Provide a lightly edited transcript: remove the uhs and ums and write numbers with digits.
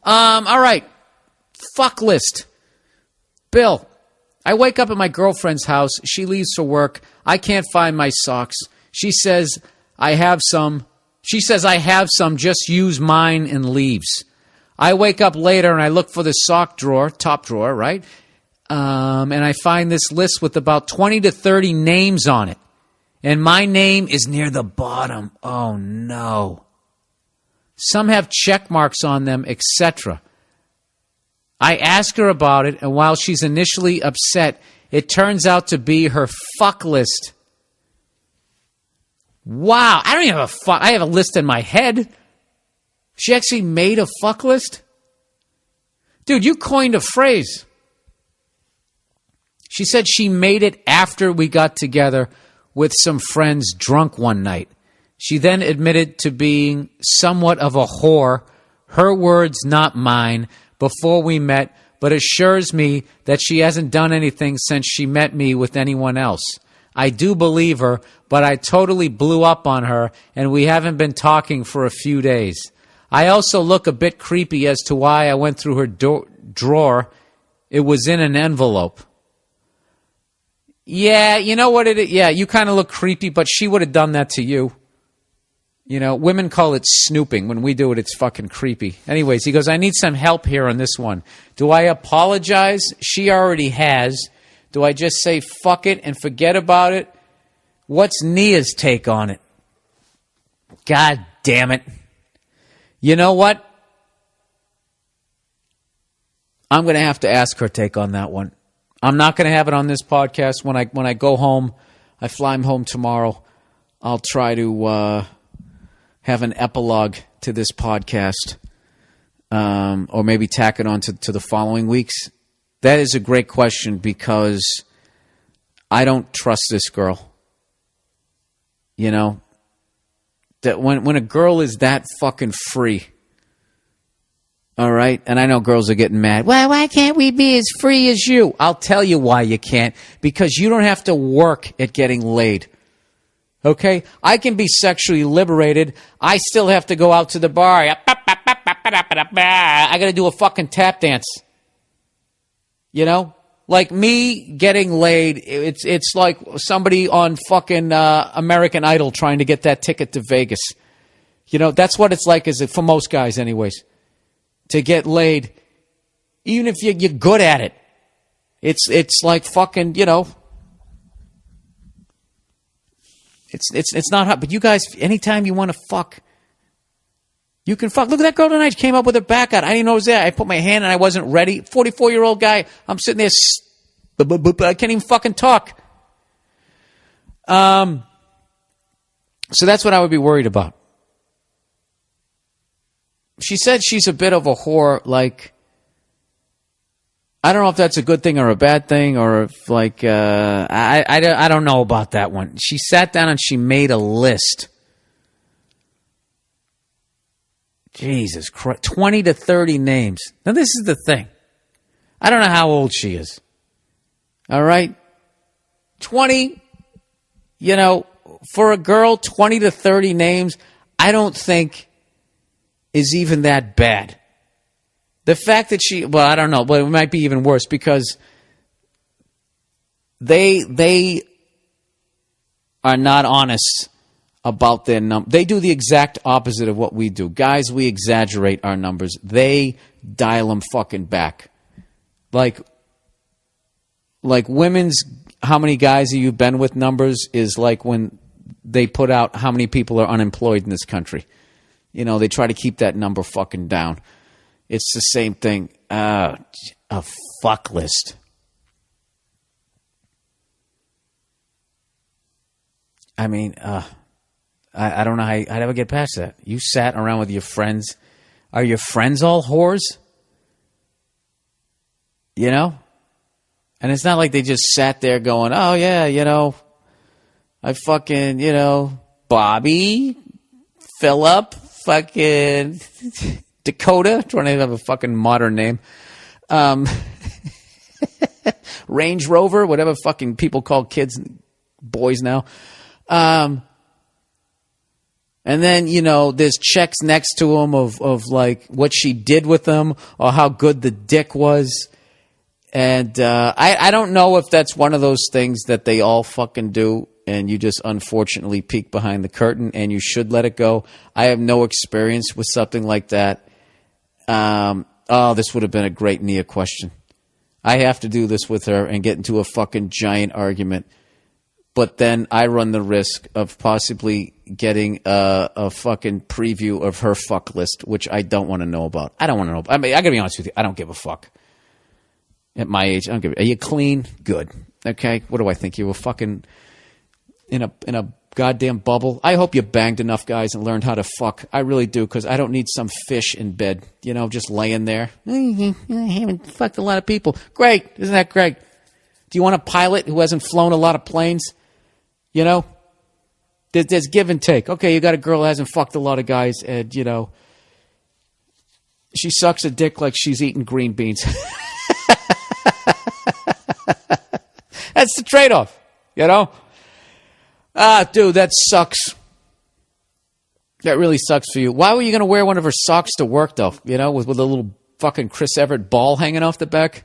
All right. Fuck list. Bill, I wake up at my girlfriend's house. She leaves for work. I can't find my socks. She says I have some. Just use mine and leaves. I wake up later and I look for the sock drawer, top drawer, right? And I find this list with about 20 to 30 names on it. And my name is near the bottom. Oh, no. Some have check marks on them, etc. I ask her about it, and while she's initially upset, it turns out to be her fuck list. Wow, I don't even have a fuck. I have a list in my head. She actually made a fuck list? Dude, you coined a phrase. She said she made it after we got together with some friends drunk one night. She then admitted to being somewhat of a whore, her words, not mine, before we met, but assures me that she hasn't done anything since she met me with anyone else. I do believe her, but I totally blew up on her, and we haven't been talking for a few days. I also look a bit creepy as to why I went through her drawer. It was in an envelope. Yeah, you know what it is? Yeah, you kind of look creepy, but she would have done that to you. You know, women call it snooping. When we do it, it's fucking creepy. Anyways, he goes, I need some help here on this one. Do I apologize? She already has. Do I just say fuck it and forget about it? What's Nia's take on it? God damn it. You know what? I'm going to have to ask her take on that one. I'm not going to have it on this podcast. When I go home, I fly home tomorrow, I'll try to have an epilogue to this podcast, or maybe tack it on to the following weeks. That is a great question because I don't trust this girl. You know, that when a girl is that fucking free, all right, and I know girls are getting mad. Well, why can't we be as free as you? I'll tell you why you can't. Because you don't have to work at getting laid. Okay? I can be sexually liberated. I still have to go out to the bar. I got to do a fucking tap dance. You know? Like me getting laid, it's like somebody on fucking American Idol trying to get that ticket to Vegas. You know, that's what it's like for most guys anyways. To get laid, even if you're good at it. It's like fucking, you know. It's not hot, but you guys, anytime you want to fuck, you can fuck. Look at that girl tonight. She came up with her back out. I didn't know it was there. I put my hand and I wasn't ready. 44-year-old guy. I'm sitting there. I can't even fucking talk. So that's what I would be worried about. She said she's a bit of a whore. Like, I don't know if that's a good thing or a bad thing, or if like I don't know about that one. She sat down and she made a list. Jesus Christ, 20 to 30 names. Now this is the thing. I don't know how old she is. All right, 20. You know, for a girl, 20 to 30 names. I don't think is even that bad. The fact that well, I don't know, but it might be even worse because they are not honest about their number. They do the exact opposite of what we do. Guys, we exaggerate our numbers. They dial them fucking back. Like women's how many guys have you been with numbers is like when they put out how many people are unemployed in this country. You know, they try to keep that number fucking down. It's the same thing. A fuck list. I mean, I don't know how I'd ever get past that. You sat around with your friends. Are your friends all whores? You know? And it's not like they just sat there going, oh, yeah, you know, I fucking, you know, Bobby, Phillip, fucking Dakota, trying to have a fucking modern name. Range Rover, whatever fucking people call kids, boys now. And then, there's checks next to them of like what she did with them or how good the dick was. And I don't know if that's one of those things that they all fucking do and you just unfortunately peek behind the curtain and you should let it go. I have no experience with something like that. This would have been a great Nia question. I have to do this with her and get into a fucking giant argument. But then I run the risk of possibly getting a fucking preview of her fuck list, which I don't want to know about. I don't want to know. I mean, I got to be honest with you. I don't give a fuck. At my age, I don't give a... Are you clean? Good. Okay? What do I think? You were fucking in a goddamn bubble? I hope you banged enough guys and learned how to fuck. I really do, because I don't need some fish in bed, just laying there. I haven't fucked a lot of people. Great. Isn't that great? Do you want a pilot who hasn't flown a lot of planes? There's give and take. Okay, you got a girl who hasn't fucked a lot of guys, and, she sucks a dick like she's eating green beans. That's the trade-off, dude, that sucks. That really sucks for you. Why were you going to wear one of her socks to work, though, with a little fucking Chris Everett ball hanging off the back?